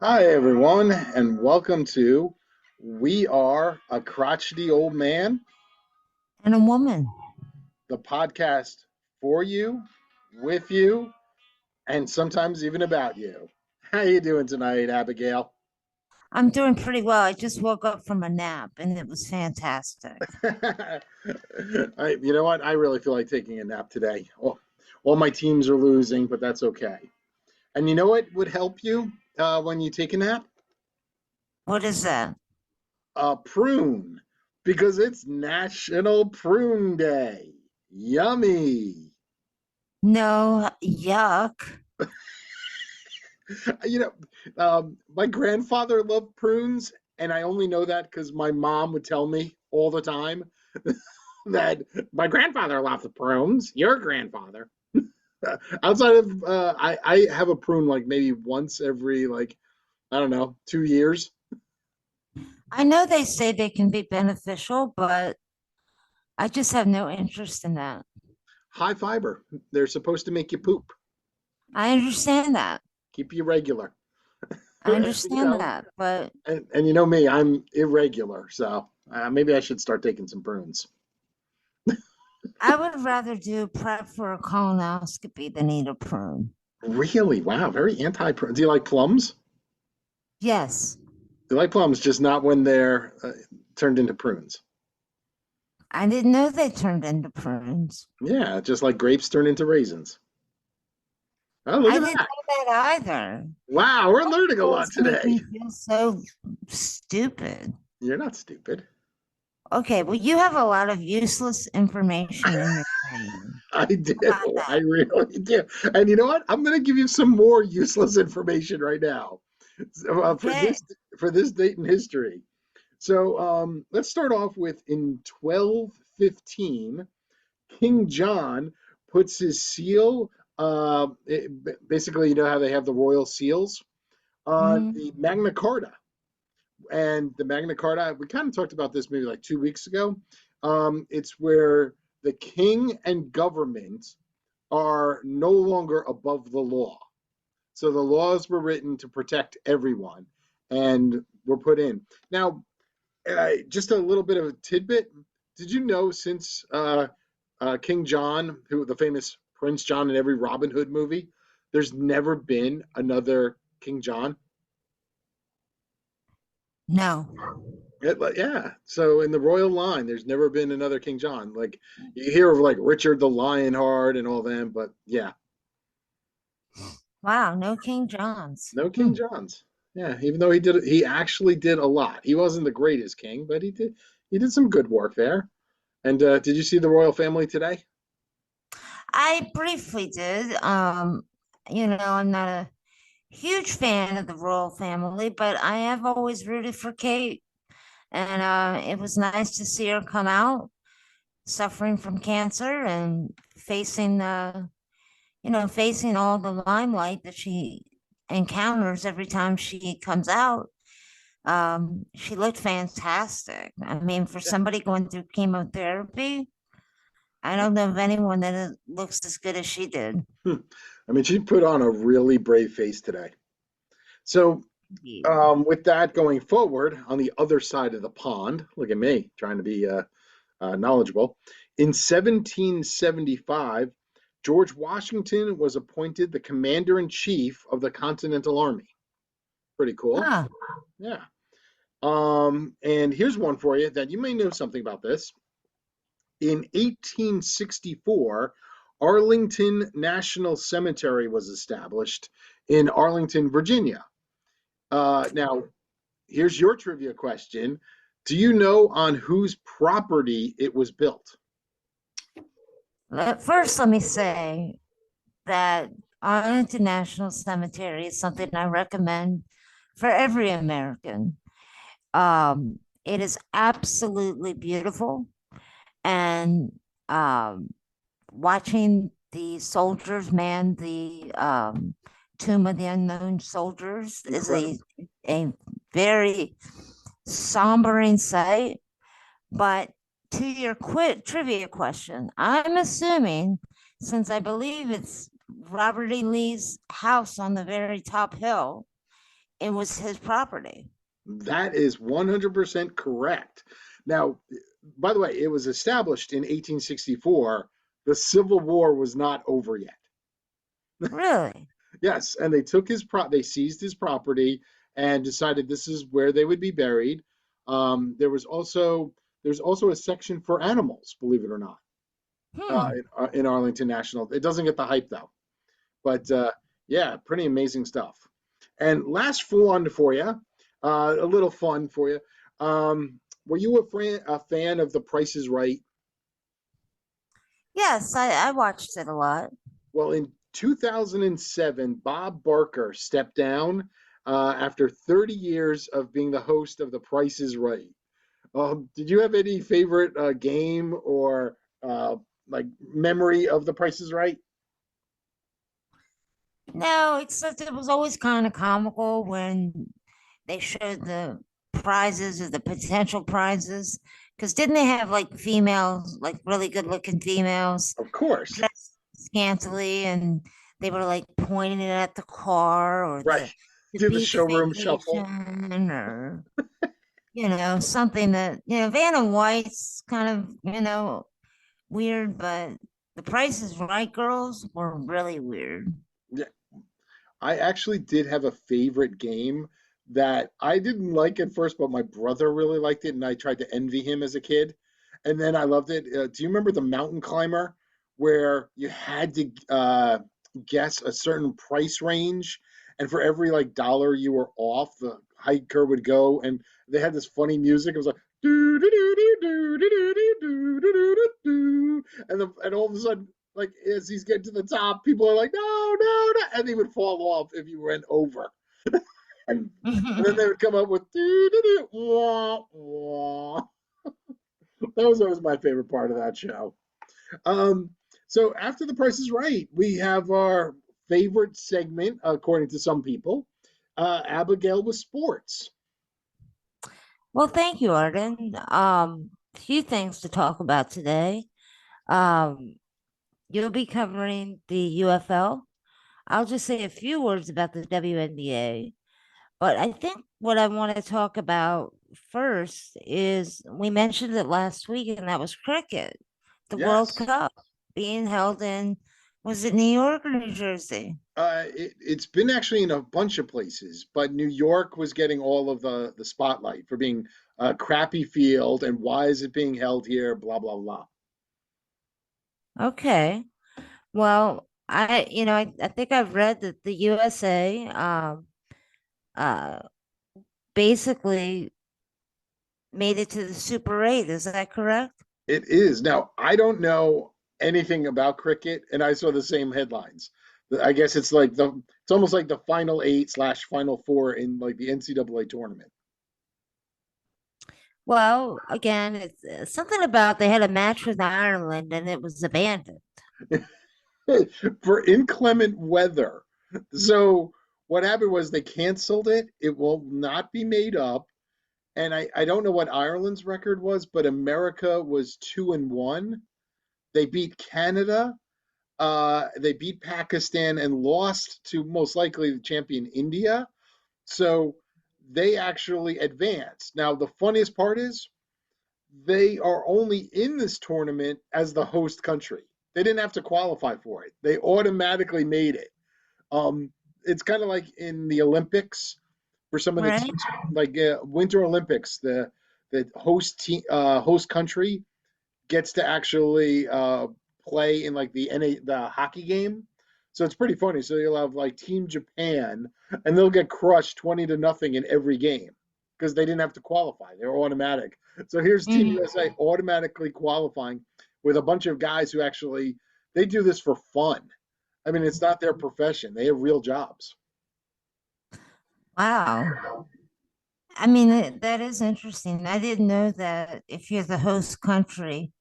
Hi, everyone, and welcome to We Are a Crotchety Old Man, And a woman. the podcast for you, with you, and sometimes even about you. How you doing tonight, Abigail? I'm doing pretty well. I just woke up from a nap and it was fantastic. You know what? I really feel like taking a nap today. All my teams are losing, but that's okay. And you know what would help you when you take a nap? What is that? A prune, because it's National Prune Day. Yummy. No, yuck. You know, my grandfather loved prunes, and I only know that because my mom would tell me all the time that my grandfather loved the prunes. Your grandfather. Outside of, I have a prune like maybe once every like I don't know 2 years. I know they say they can be beneficial, but I just have no interest in that. High fiber. They're supposed to make you poop, I understand that. keep you regular. I You understand know, that, but and you know me, I'm irregular, so maybe I should start taking some prunes. I would rather do prep for a colonoscopy than eat a prune. Really? Wow, very anti-prune. Do you like plums? Yes, You like plums, just not when they're turned into prunes. I didn't know they turned into prunes. Yeah, just like grapes turn into raisins. Oh, look I at didn't that. know that either. Wow, we're learning a lot Always make today. me feel so stupid. You're not stupid. Okay, well, you have a lot of useless information in your brain. I How about do. I that? really do. And you know what? I'm going to give you some more useless information right now Okay. for this date in history. So let's start off with in 1215, King John puts his seal. Basically, you know how they have the royal seals on Mhm. the Magna Carta, and the Magna Carta. We kind of talked about this maybe like 2 weeks ago. It's where the king and government are no longer above the law. So the laws were written to protect everyone, and were put in. Now, just a little bit of a tidbit. Did you know since King John, who the famous Prince John in every Robin Hood movie, there's never been another King John? No. Yeah. So in the royal line, there's never been another King John. Like you hear of like Richard the Lionheart and all them, but yeah, Wow, no King Johns. no King Johns. Yeah, even though he actually did a lot. He wasn't the greatest king, but he did some good work there. And did you see the royal family today? I briefly did. I'm not a huge fan of the royal family, but I have always rooted for Kate. And it was nice to see her come out suffering from cancer and facing all the limelight that she encounters every time she comes out. She looked fantastic. I mean, for Yeah. somebody going through chemotherapy, I don't know of anyone that looks as good as she did. Hmm. I mean, she put on a really brave face today. So, with that going forward, on the other side of the pond, look at me trying to be knowledgeable. In 1775, George Washington was appointed the commander in chief of the Continental Army. Pretty cool. Ah, Yeah. And here's one for you that you may know something about this. In 1864, Arlington National Cemetery was established in Arlington, Virginia. Now, here's your trivia question. Do you know on whose property it was built? first, let me say that Arlington National Cemetery is something I recommend for every American. It is absolutely beautiful, and um, watching the soldiers man the tomb of the unknown soldiers is a Incredible. a very sombering sight. But to your trivia question, I'm assuming, since I believe it's Robert E. Lee's house on the very top hill, it was his property. That is 100% correct. Now, by the way, it was established in 1864. The Civil War was not over yet. Really? Yes, and they seized his property and decided this is where they would be buried. There was also there's also a section for animals, believe it or not, Hmm. in Arlington National. It doesn't get the hype though, but yeah, pretty amazing stuff. And last one for you, a little fun for you. Were you a fan of The Price is Right? Yes, I watched it a lot. Well, in 2007, Bob Barker stepped down after 30 years of being the host of The Price is Right. Did you have any favorite game or like memory of The Price is Right? No, except it was always kind of comical when they showed the prizes or the potential prizes. Because didn't they have like females, like really good looking females, Of course. dressed scantily, and they were like pointing it at the car or Right. the Do the beach showroom shuffle. vacation or something that Vanna White's kind of weird, but the Price is Right girls were really weird. Yeah, I actually did have a favorite game that I didn't like at first, but my brother really liked it, and I tried to envy him as a kid. And then I loved it. Do you remember the mountain climber where you had to guess a certain price range, and for every like dollar you were off, the hiker would go, and they had this funny music. It was like do do do do do do do do do do do, and all of a sudden like as he's getting to the top, people are like, no, no, no, and he would fall off if you went over. And then they would come up with wah, wah. That was always my favorite part of that show. Um, so after The Price is Right, we have our favorite segment, according to some people, Abigail with sports. Well, thank you, Arden. A few things to talk about today. Um, you'll be covering the UFL. I'll just say a few words about the WNBA. But I think what I want to talk about first is we mentioned it last week, and that was cricket, the World Yes. Cup being held in, was it New York or New Jersey? It's been actually in a bunch of places, but New York was getting all of the spotlight for being a crappy field and why is it being held here, blah, blah, blah. Okay. Well, I think I've read that the USA uh basically made it to the Super 8. Is that correct? It is. Now, I don't know anything about cricket, and I saw the same headlines. I guess it's almost like the final eight slash final four in like the NCAA tournament. Well, again, it's something about they had a match with Ireland and it was abandoned. For inclement weather. So what happened was they canceled it. It will not be made up. And I don't know what Ireland's record was, but America was 2-1. They beat Canada. They beat Pakistan and lost to most likely the champion India. So they actually advanced. Now the funniest part is they are only in this tournament as the host country. They didn't have to qualify for it. They automatically made it. Um, it's kind of like in the Olympics for some of the Right? teams, like Winter Olympics, the host country gets to actually play in like the hockey game. So it's pretty funny. So you'll have like Team Japan, and they'll get crushed 20-0 in every game because they didn't have to qualify; they were automatic. So here's Team Mhm. USA automatically qualifying with a bunch of guys who actually they do this for fun. I mean, it's not their profession; they have real jobs. Wow. I mean, that is interesting. I didn't know that if you're the host country,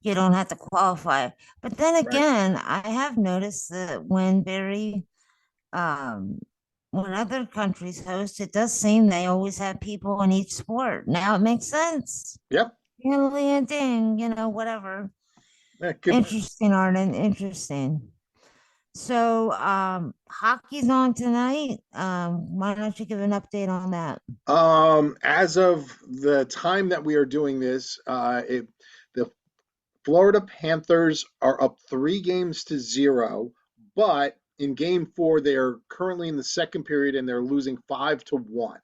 you don't have to qualify. But then Right. again, I have noticed that um, when other countries host, it does seem they always have people in each sport. Now it makes sense. Yep. And ding, whatever. Yeah, good. Interesting, Arden. Interesting. So hockey's on tonight. Why don't you give an update on that? As of the time that we are doing this, the Florida Panthers are up 3 games to 0, but in game 4, they are currently in the second period and they're losing 5-1.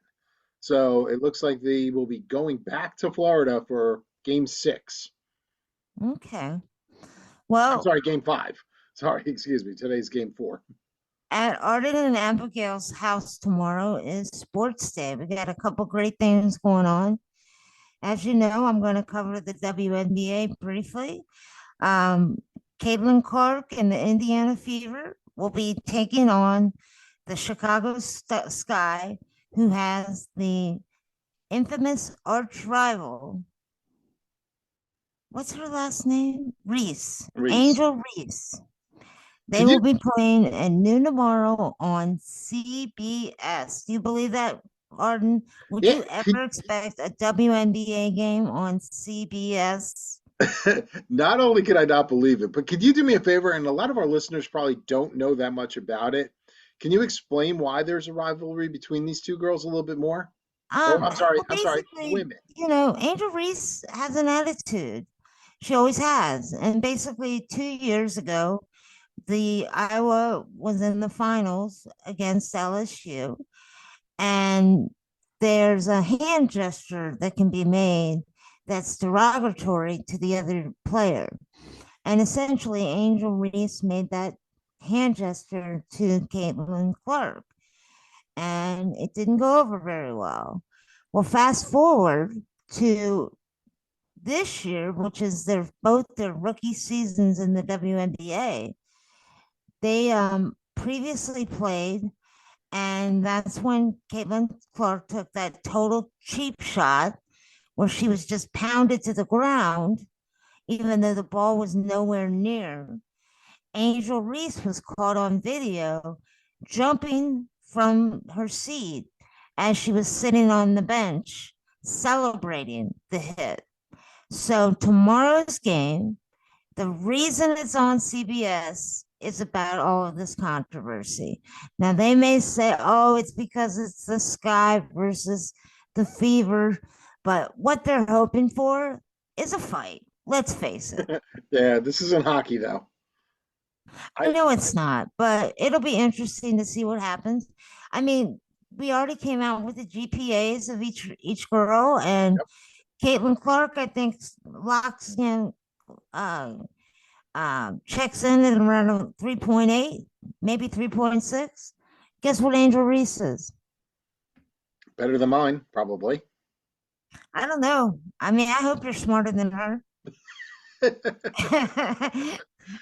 So it looks like they will be going back to Florida for game 6. Okay. I'm Well, sorry, game 5. Sorry, excuse me. Today's game 4. at Arden and Abigail's house tomorrow is sports day. We got a couple great things going on. As you know, I'm going to cover the WNBA briefly. Um, Caitlin Clark and the Indiana Fever will be taking on the Chicago Sky, who has the infamous arch rival. What's her last name? Reese. Reese. Angel Reese. They Could you will be playing at noon tomorrow on CBS. Do you believe that, Arden? Would yeah, you ever expect a WNBA game on CBS? not only could I not believe it, but could you do me a favor? And a lot of our listeners probably don't know that much about it. Can you explain why there's a rivalry between these two girls a little bit more? Or Well, I'm sorry, basically, women. Angel Reese has an attitude. She always has. And basically, 2 years ago, the Iowa was in the finals against LSU, and there's a hand gesture that can be made that's derogatory to the other player. And essentially, Angel Reese made that hand gesture to Caitlin Clark, and it didn't go over very well. Well, fast forward to this year, which is their rookie seasons in the WNBA. They previously played, and that's when Caitlin Clark took that total cheap shot where she was just pounded to the ground, even though the ball was nowhere near. Angel Reese was caught on video jumping from her seat as she was sitting on the bench celebrating the hit. So tomorrow's game, the reason it's on CBS is about all of this controversy. Now they may say, "Oh, it's because it's the Sky versus the Fever," but what they're hoping for is a fight. Let's face it. Yeah, this isn't hockey though. I I know it's not, but it'll be interesting to see what happens. I mean, we already came out with the GPAs of each girl, and Yep, Caitlin Clark, I think, locks in, uh, checks in at around 3.8, maybe 3.6. Guess what Angel Reese is? better than mine, probably. I don't know. I mean, I hope you're smarter than her.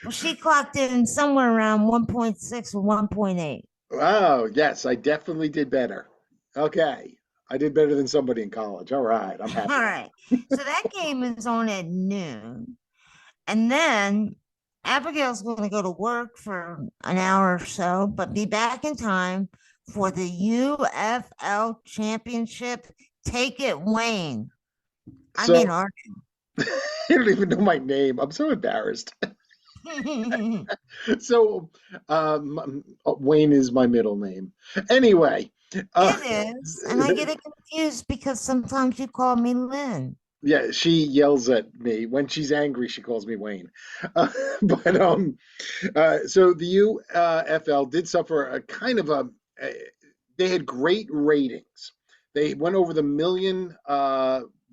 Well, she clocked in somewhere around 1.6 or 1.8. Oh, yes, I definitely did better. Okay. I did better than somebody in college. All right, I'm All happy. right. So that game is on at noon. And then Abigail's going to go to work for an hour or so, but be back in time for the UFL championship. Take it, Wayne. I So mean, Arden. you don't even know my name. I'm so embarrassed. It So Wayne is my middle name. Anyway, uh, is. And I get it confused because sometimes you call me Lynn. yeah, she yells at me when she's angry. She calls me Wayne. But so the UFL did suffer a kind of a they had great ratings. They went over the million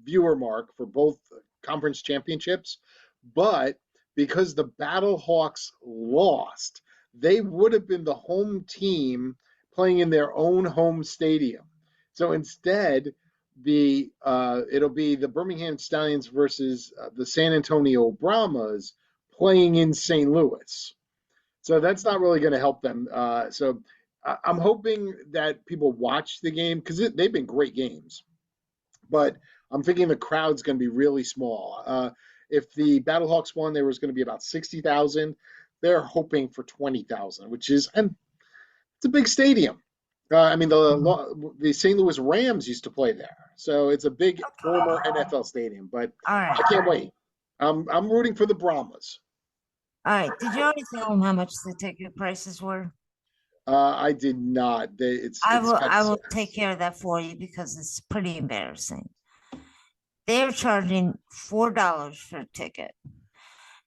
viewer mark for both conference championships, but because the Battlehawks lost, they would have been the home team playing in their own home stadium. So instead, the it'll be the Birmingham Stallions versus the San Antonio Brahmas playing in St. Louis. So that's not really going to help them. I'm hoping that people watch the game because they've been great games, but I'm thinking the crowd's going to be really small. If the Battlehawks won, there was going to be about 60,000. They're hoping for 20,000, which is and it's a big stadium. I mean, the St. Louis Rams used to play there, so it's a big former NFL stadium. But All I right. can't wait. I'm rooting for the Brahmas. All right. Did you already tell them how much the ticket prices were? I did not. I It's will got I will take care of that for you because it's pretty embarrassing. They're charging $4 for a ticket.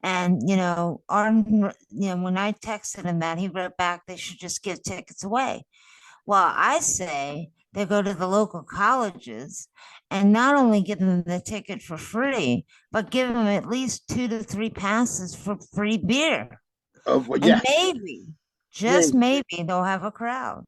And Arden, when I texted him that, he wrote back they should just give tickets away. Well, I say they go to the local colleges and not only give them the ticket for free, but give them at least 2 to 3 passes for free beer. well, And yeah, maybe, yeah. just maybe, they'll have a crowd.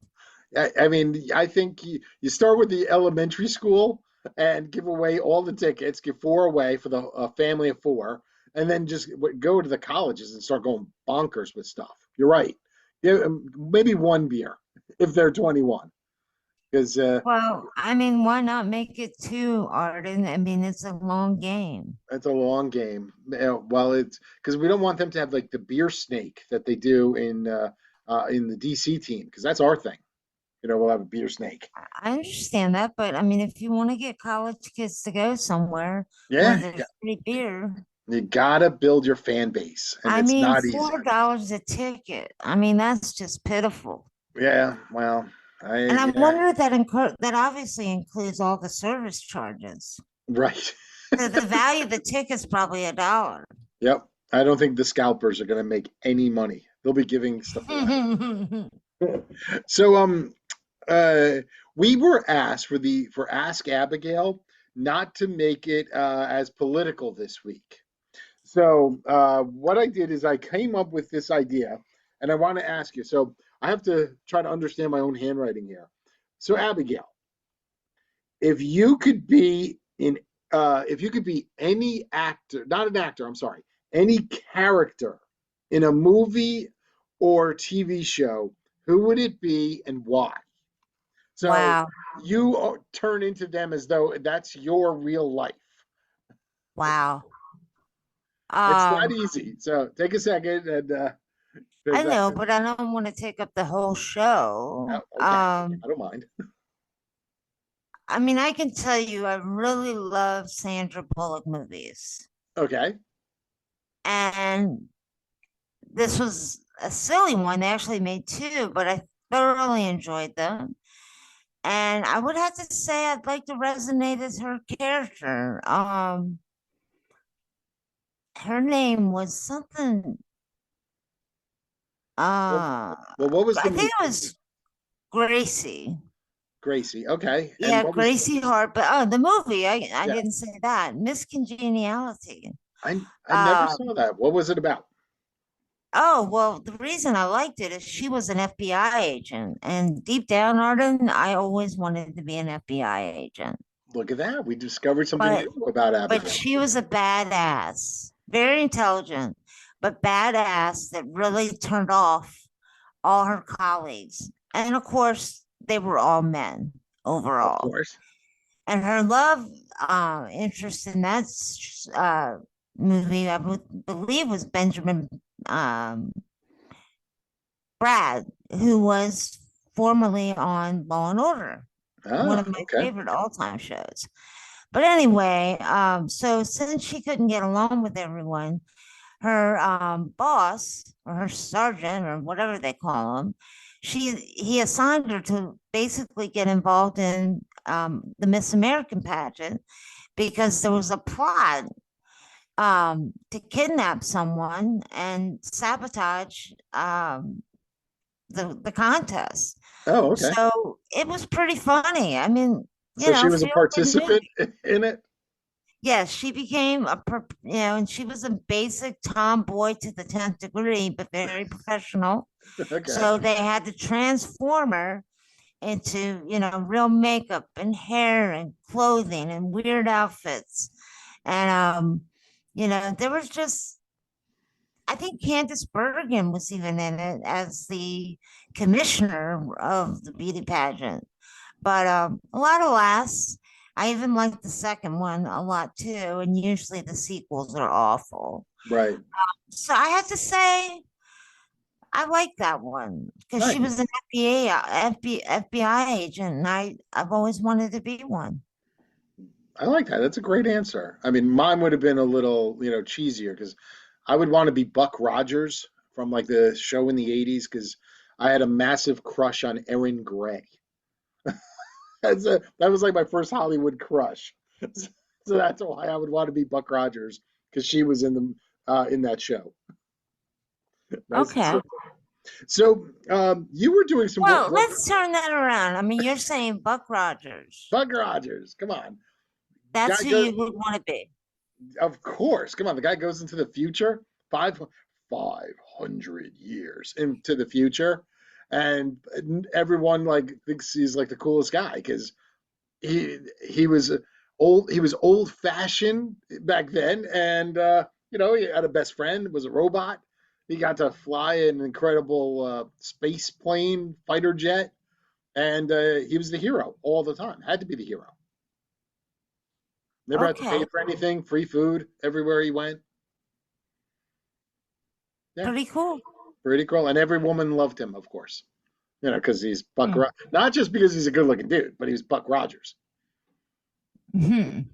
I mean, I think you start with the elementary school and give away all the tickets, give four away for the family of four, and then just go to the colleges and start going bonkers with stuff. You're right. Yeah, maybe one beer if they're 21, because Well, I mean, why not make it two, Arden? I mean, it's a long game. it's a long game. Well, it's because we don't want them to have like the beer snake that they do in the DC team, because that's our thing. We'll have a beer snake. I understand that, but I mean, if you want to get college kids to go somewhere where Yeah, there's free beer, you gotta build your fan base, and I it's mean, not easy. $4 a ticket. I mean, that's just pitiful. Yeah, well, And I yeah, wonder that obviously includes all the service charges. right. So the value of the ticket's probably $1. Yep. I don't think the scalpers are gonna make any money. They'll be giving stuff away. So, uh, we were asked for Ask Abigail not to make it as political this week. So, what I did is I came up with this idea, and I want to ask you. So, I have to try to understand my own handwriting here. So, Abigail, if you could be if you could be any actor, not an actor, I'm sorry, any character in a movie or TV show, who would it be and why? So Wow. you turn into them as though that's your real life. Wow. It's not Um, easy. So take a second, and I because know, but I don't want to take up the whole show. okay, I don't mind. I mean, I can tell you, I really love Sandra Bullock movies. Okay. And this was a silly one. They actually made two, but I thoroughly enjoyed them. And I would have to say I'd like to resonate as her character. Her name was something. Well, well, what was the I think movie? it was Gracie. Gracie. Okay. And Yeah, what was? Gracie Hart. But the movie, I Yeah. didn't say that. Miss Congeniality. I never Um, saw that. What was it about? Oh, well, the reason I liked it is she was an FBI agent. And deep down, Arden, I always wanted to be an FBI agent. Look at that. We discovered something But new about but Abigail. she was a badass, very intelligent, but badass that really turned off all her colleagues. And of course, they were all men Of overall. course. And her love interest in that uh, movie, I would believe, was Benjamin um, Brad, who was formerly on Law and Order, one Ah, of my okay. favorite all-time shows. But anyway, so since she couldn't get along with everyone, her boss or her sergeant or whatever they call him, he assigned her to basically get involved in the Miss American pageant because there was a plot to kidnap someone and sabotage the contest. Oh, okay. So it was pretty funny. I mean, So she was a feel good participant movie. in it? Yes, she became and she was a basic tomboy to the 10th degree, but very professional. Okay. So they had to transform her into, real makeup and hair and clothing and weird outfits. And, there was just, I think Candice Bergen was even in it as the commissioner of the beauty pageant. But a lot of laughs. I even like the second one a lot too, and usually the sequels are awful. Right. So I have to say I like that one because she Nice. was an FBI agent, and I've always wanted to be one. I like that. That's a great answer. I mean, mine would have been a little, cheesier because I would want to be Buck Rogers from like the show in the 80s because I had a massive crush on Erin Gray. That was like my first Hollywood crush. So that's why I would want to be Buck Rogers because she was in that show. Nice and Okay. simple. So you were doing some work. Well, let's turn that around. I mean, you're saying Buck Rogers. Buck Rogers, come on. That's Guy who goes, you would want to be. of course, come on. The guy goes into the future, 500 years into the future, and everyone like thinks he's like the coolest guy because he was old fashioned back then, and he had a best friend was a robot. He got to fly an incredible space plane fighter jet, and he was the hero all the time. Had to be the hero. Never had to pay Okay. for anything. Free food everywhere he went. Yeah, Pretty cool. pretty cool. And every woman loved him, of course. Because he's Hmm. Not just because he's a good-looking dude, but he's Buck Rogers. Mhm.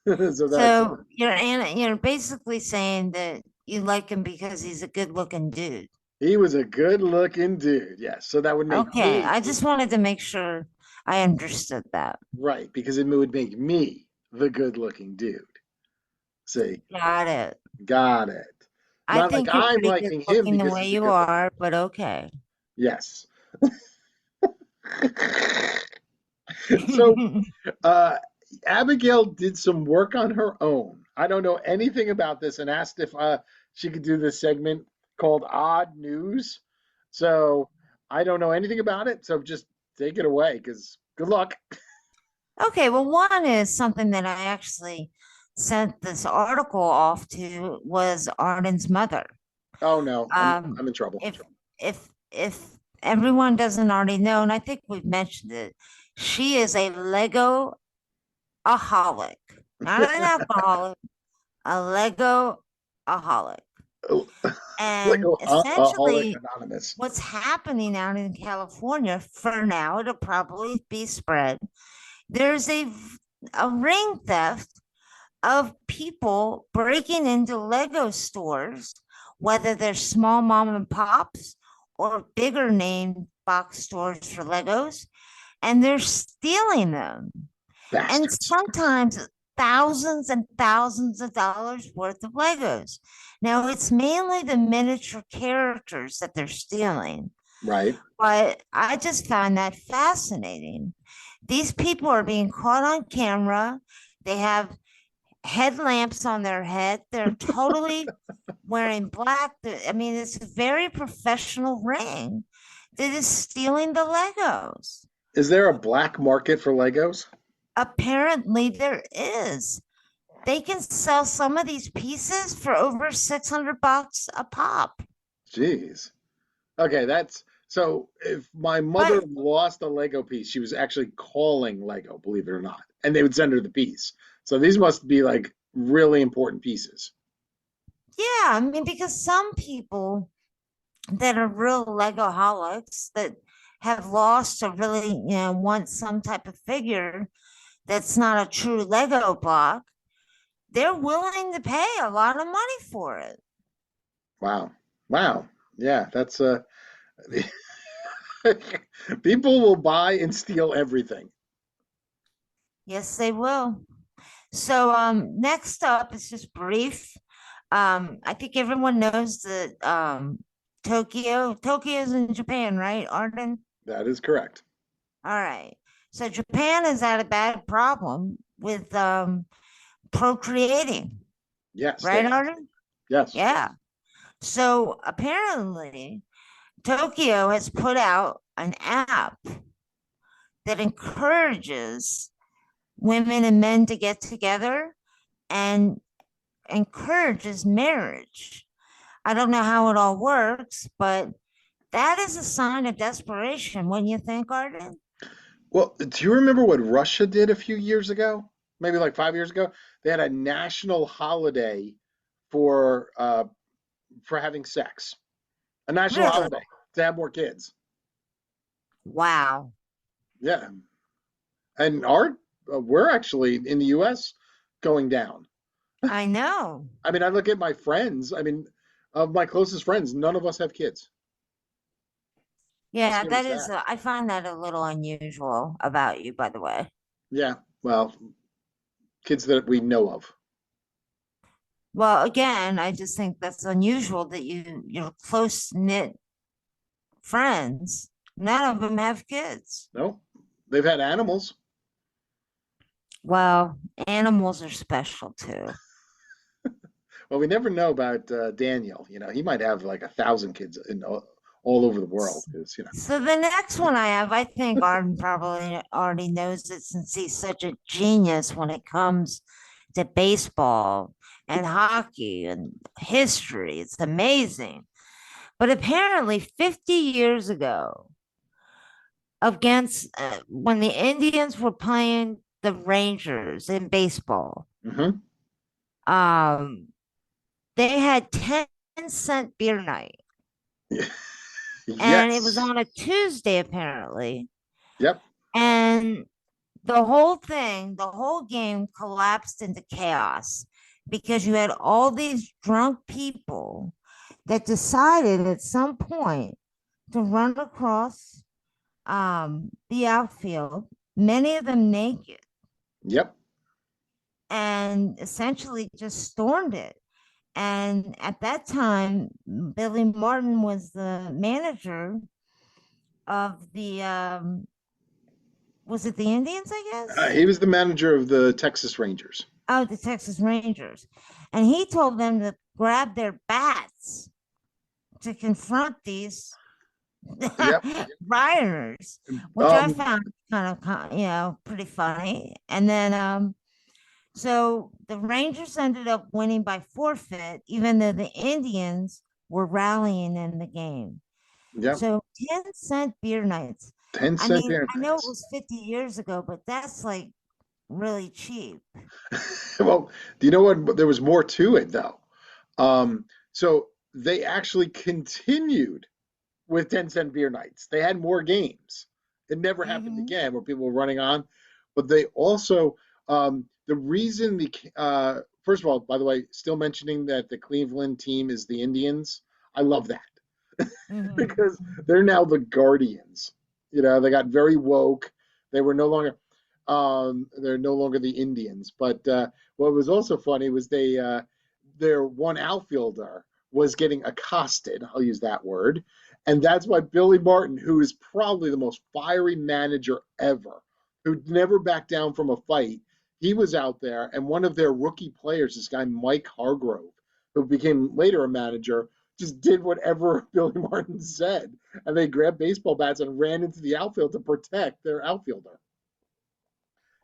So that's So you're basically saying that you like him because he's a good-looking dude. he was a good-looking dude. Yes. So that would make Okay, me I just wanted to make sure I understood that. right because it would make me the good-looking dude. See, Got it. got it. I Not like think you're I'm pretty good liking him looking the because way he's a you good-looking. are, but okay. Yes. So uh, Abigail did some work on her own. I don't know anything about this and asked if she could do this segment called Odd News. So I don't know anything about it. So just take it away because good luck. Okay, well, one is something that I actually sent this article off to was Arden's mother. Oh no, Um, I'm in trouble. if everyone doesn't already know, and I think we've mentioned it, she is a Lego aholic, not an alcoholic, a Lego aholic. Like And Alcoholic essentially, Anonymous. what's happening out in California for now, it'll probably be spread. There's a ring theft of people breaking into Lego stores, whether they're small mom and pops or bigger name box stores for Legos, and they're stealing them. And Bastards. sometimes thousands and thousands of dollars worth of Legos. Now, it's mainly the miniature characters that they're stealing, Right. but I just find that fascinating. These people are being caught on camera. They have headlamps on their head. They're totally wearing black. I mean, it's a very professional ring that is stealing the Legos. Is there a black market for Legos? Apparently, there is. They can sell some of these pieces for over 600 bucks a pop. Jeez. Okay, that's so if my mother But lost a Lego piece, she was actually calling Lego, believe it or not, and they would send her the piece. So these must be like really important pieces. yeah, I mean, because some people that are real Legoholics that have lost or really, want some type of figure that's not a true Lego block, they're willing to pay a lot of money for it. Wow. Wow. Yeah, that's people will buy and steal everything. Yes, they will. So next up is just brief. I think everyone knows that Tokyo's in Japan, right, Arden? That is correct. All right. So Japan has had a bad problem with procreating, Yes, they right, have. Arden? Yes. Yeah. So apparently Tokyo has put out an app that encourages women and men to get together and encourages marriage. I don't know how it all works, but that is a sign of desperation, wouldn't you think, Arden? Well, do you remember what Russia did a few years ago? Maybe like 5 years ago? They had a national holiday for uh, for having sex. A national Really? holiday to have more kids. Wow. Yeah, and we're actually in the U.S. going down. I know. I mean, I look at my friends. I mean, of my closest friends, none of us have kids. How Yeah, scary that is is, that? I find that a little unusual about you, by the way. Yeah. Well, kids that we know of. Well, again, I just think that's unusual that you're close knit friends. None of them have kids. No, they've had animals. Well, animals are special too. Well, we never know about Daniel. He might have like 1,000 kids in all over the world. Because So the next one I have, I think Arden probably already knows it since he's such a genius when it comes to baseball and hockey and history. It's amazing. But apparently, 50 years ago, against when the Indians were playing the Rangers in baseball, hmm um, they had 10-cent beer night. And it was Yes. on a Tuesday, apparently. Yep. And the whole game collapsed into chaos because you had all these drunk people that decided at some point to run across the outfield, many of them naked, Yep. and essentially just stormed it. And at that time, Billy Martin was the manager of was it the Indians, I guess? He was the manager of the Texas Rangers. Oh, the Texas Rangers. And he told them to grab their bats to confront these Yep. rioters, which I Um, found pretty funny. And then so the Rangers ended up winning by forfeit, even though the Indians were rallying in the game. yep. So 10-cent beer nights. I 10-cent mean, beer I know it nights. was 50 years ago, but that's like really cheap. Well, do you know what? There was more to it though. So they actually continued with 10-cent beer nights. They had more games. It never happened Hmm. again where people were running on, but they also the reason first of all, by the way, still mentioning that the Cleveland team is the Indians. I love that Hmm. because they're now the Guardians. They got very woke. They were no longer they're no longer the Indians. But what was also funny was their one outfielder was getting accosted. I'll use that word. And that's why Billy Martin, who is probably the most fiery manager ever, who never backed down from a fight, he was out there. And one of their rookie players, this guy, Mike Hargrove, who became later a manager, just did whatever Billy Martin said. And they grabbed baseball bats and ran into the outfield to protect their outfielder.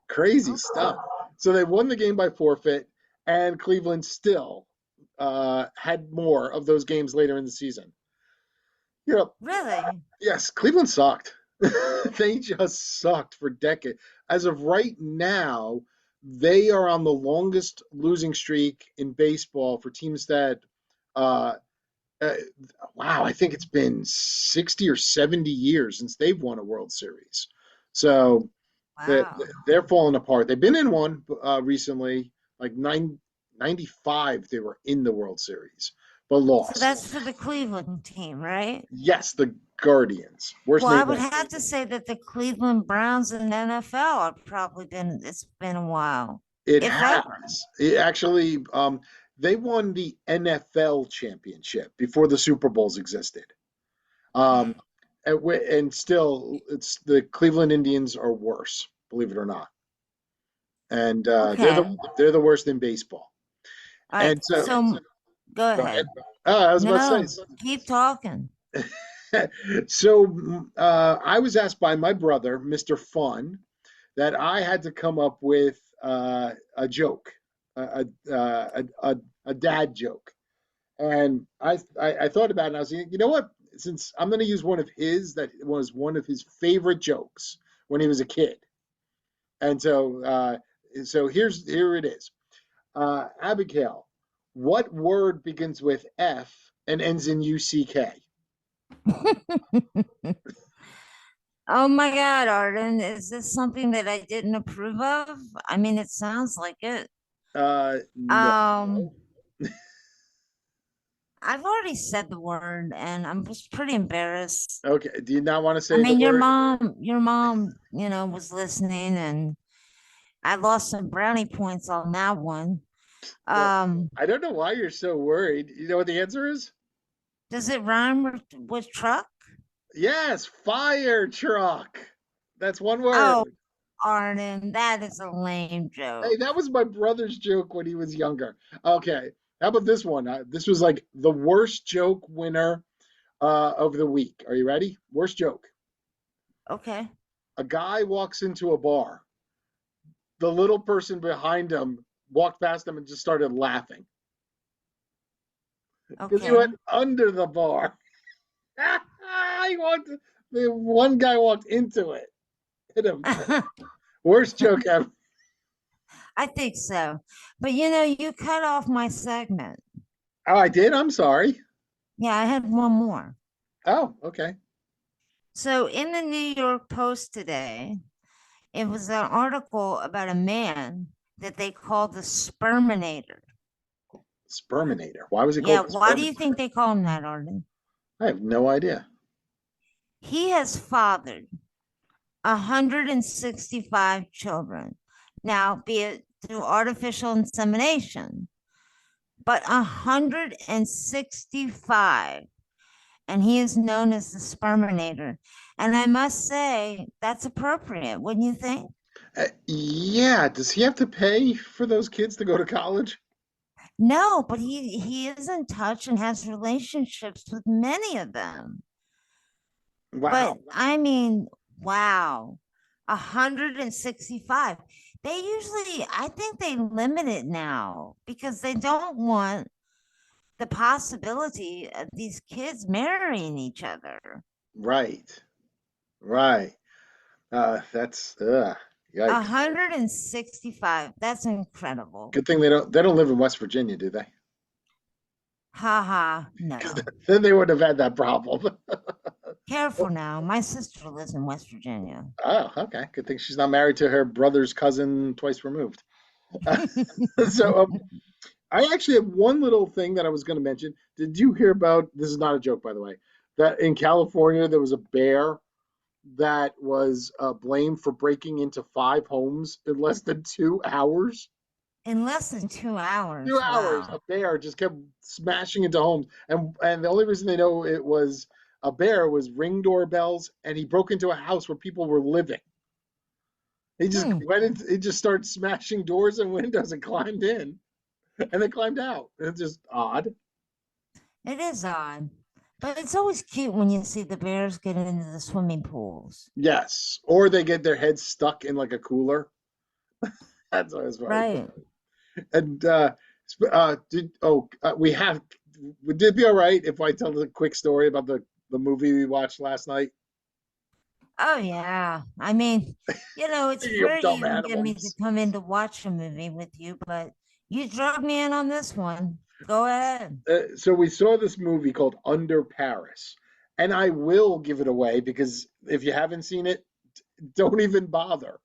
Crazy stuff. So they won the game by forfeit, and Cleveland still had more of those games later in the season. You know, Really? yes, Cleveland sucked. They just sucked for decades. As of right now, they are on the longest losing streak in baseball for teams that, uh, uh, wow, I think it's been 60 or 70 years since they've won a World Series. So they're, Wow. they're falling apart. They've been in one recently, like 95, they were in the World Series, but So lost. that's for the Cleveland team, right? Yes, the Guardians. Worst Well, I name would ever. have to say that the Cleveland Browns in the NFL have probably it's been a while, It if ever. has. It actually, they won the NFL championship before the Super Bowls existed. Um, and still, it's the Cleveland Indians are worse, believe it or not. And Okay. they're the worst in baseball. All right. And so, So go go ahead. ahead. I was about to No, say. keep talking. So I was asked by my brother, Mr. Fun, that I had to come up with a joke, a dad joke. And I thought about it and I was like, you know what? Since I'm going to use one of his that was one of his favorite jokes when he was a kid. And so here it is. Abigail, what word begins with F and ends in UCK? Oh my God, Arden, is this something that I didn't approve of? I mean, it sounds like it. No. Um, I've already said the word and I'm just pretty embarrassed. Okay. Do you not want to I say the mean, word? your mom, was listening and I lost some brownie points on that one. Well, Um, I don't know why you're so worried. You know what the answer is? does it rhyme with truck? Yes, fire truck. That's one Oh, word. Arden, that is a lame Hey, joke. that was my brother's joke when he was younger. Okay. How about this one? This was like the worst joke winner of the week. Are you ready? Worst joke. Okay. A guy walks into a bar. The little person behind him walked past him and just started laughing because he went Okay. under the bar. he walked. The one guy walked into it, hit him. Worst joke ever. I think so. But you cut off my segment. Oh, I did. I'm sorry. Yeah, I had one more. Oh, okay. So in the New York Post today, it was an article about a man that they called the sperminator. Sperminator. Why was he Yeah, called the why do you think Sperminator? they call him that, Arden? I have no idea. He has fathered 165 children. Now, be it through artificial insemination, but 165. And he is known as the sperminator. And I must say, that's appropriate, wouldn't you think? Yeah. Does he have to pay for those kids to go to college? No, but he is in touch and has relationships with many of them. But Wow. I mean, wow, 165. They usually, I think they limit it now because they don't want the possibility of these kids marrying each other. Right. Right. That's yikes. 165. That's incredible. Good thing they don't live in West Virginia, do they? Ha ha. Because No. then they would have had that problem. Careful now. My sister lives in West Virginia. Oh, okay. Good thing she's not married to her brother's cousin twice removed. so I actually have one little thing that I was going to mention. Did you hear about? This is not a joke, by the way. That in California there was a bear that was blamed for breaking into 5 homes in less than 2 hours. In less than Two 2 hours. hours, a Wow. bear just kept smashing into homes, and the only reason they know it was a bear was ring doorbells, and he broke into a house where people were living. He just Hmm. went in, he just started smashing doors and windows and climbed in, and then climbed out. It's just odd. It is odd. But it's always cute when you see the bears get into the swimming pools. Yes, or they get their heads stuck in like a cooler. That's always funny. Right. And we have. Would it be all right if I tell a quick story about the movie we watched last night? Oh, yeah. I mean, it's Speaking of rare dumb you can get me to animals. come in to watch a movie with you, but you drug me in on this one. Go ahead. So we saw this movie called Under Paris, and I will give it away because if you haven't seen it, don't even bother.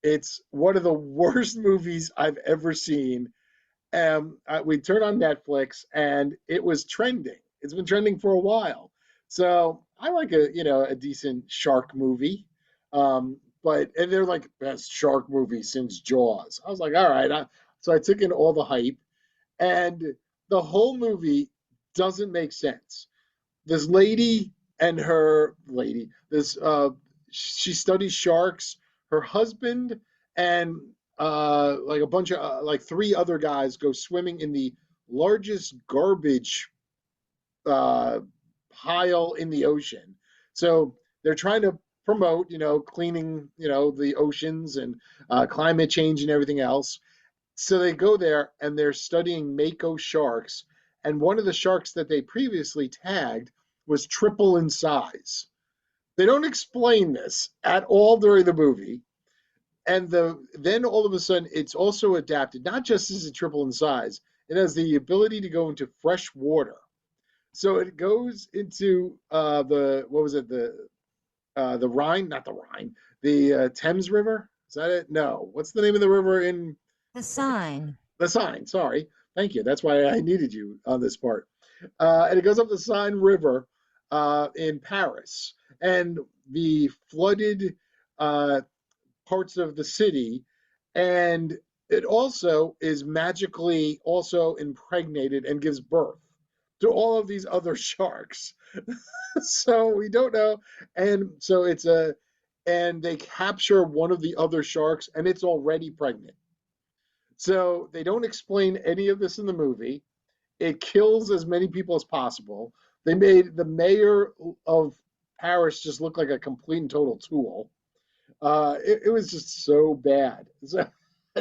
It's one of the worst movies I've ever seen. We turned on Netflix, and it was trending. It's been trending for a while. So I like a decent shark movie, and they're like best shark movie since Jaws. I was like, all right. So I took in all the hype, and the whole movie doesn't make sense. This lady and her lady, this she studies sharks. Her husband and like a bunch of like 3 other guys go swimming in the largest garbage uh, pile in the ocean. So they're trying to promote, cleaning, the oceans and climate change and everything else. So they go there and they're studying mako sharks. And one of the sharks that they previously tagged was triple in size. They don't explain this at all during the movie. And then all of a sudden, it's also adapted, not just as a triple in size, it has the ability to go into fresh water. So it goes into what was it, the Rhine, not the Rhine, the Thames River. Is that it? No. What's the name of the river in The sign. The sign, sorry. Thank you. That's why I needed you on this part. And it goes up the Seine River in Paris. And the flooded uh, parts of the city. And it also is magically also impregnated and gives birth to all of these other sharks. So we don't know. And so and they capture one of the other sharks and it's already pregnant. So they don't explain any of this in the movie. It kills as many people as possible. They made the mayor of Paris just look like a complete and total tool. It was just so bad. So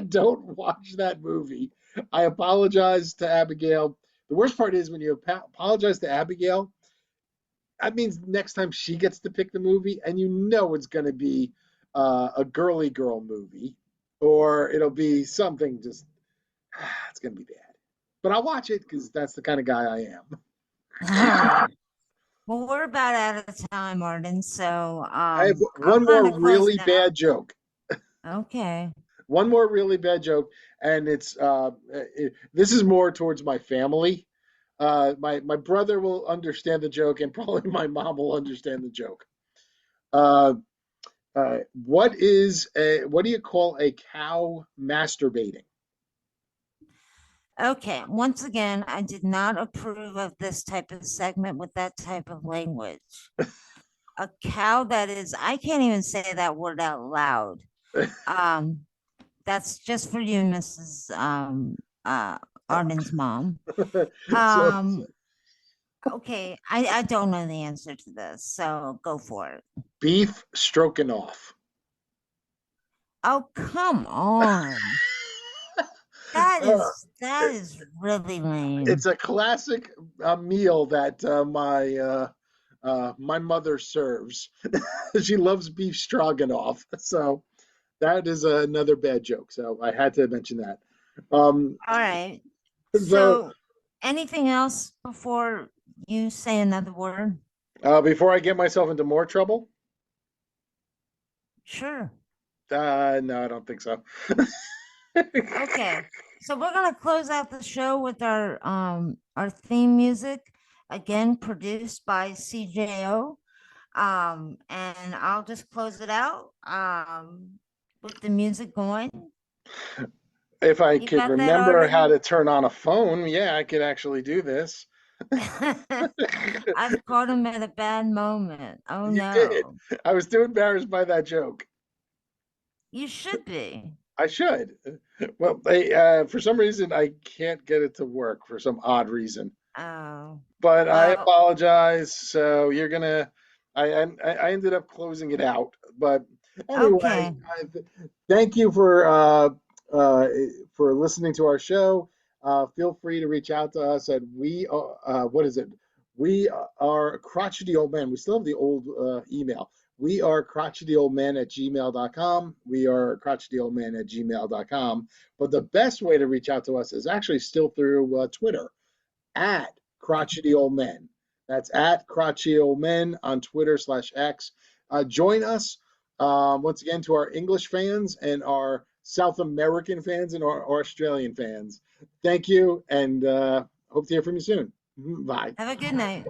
don't watch that movie. I apologize to Abigail. The worst part is when you apologize to Abigail, that means next time she gets to pick the movie, and you know it's going to be a girly girl movie, or it'll be something just, it's going to be bad. But I'll watch it because that's the kind of guy I am. All right. Well, we're about out of time, Arden. So I have I'll one kind more of close really it out. bad joke. Okay. One more really bad joke, and this is more towards my family. My brother will understand the joke, and probably my mom will understand the joke. Uh, what do you call a cow masturbating? Okay. Once again, I did not approve of this type of segment with that type of language. A cow that is, I can't even say that word out loud. Um, that's just for you, Mrs. Arden's mom. So Um, okay, I don't know the answer to this, so go for it. beef stroking off. Oh, come on. That is really lame. It's a classic meal that my mother serves. She loves beef stroganoff, so that is another bad joke. So I had to mention that. Um, All right. so So, anything else before you say another word? before I get myself into more trouble, Sure. no, I don't think so. Okay. So we're gonna close out the show with our theme music, again produced by CJO. And I'll just close it out with the music going. If I You could got that, remember how Arden? to turn on a phone, yeah, I could actually do this. I've caught him at a bad moment. Oh You did. no. I was too embarrassed by that joke. You should be. I should. Well, for some reason, I can't get it to work for some odd reason. Oh. But I Well, apologize. So you're gonna. I ended up closing it out. But anyway, okay. thank you for listening to our show. Feel free to reach out to us at what is it? We are crotchety old men. We still have the old email. We are crotchetyoldmen at gmail.com. We are crotchetyoldmen at gmail.com. But the best way to reach out to us is actually still through Twitter at crotchety old men. That's at crotchety old men on Twitter/X. Join us once again to our English fans and our South American fans and our Australian fans. Thank you, and hope to hear from you soon. Bye. Have a good night.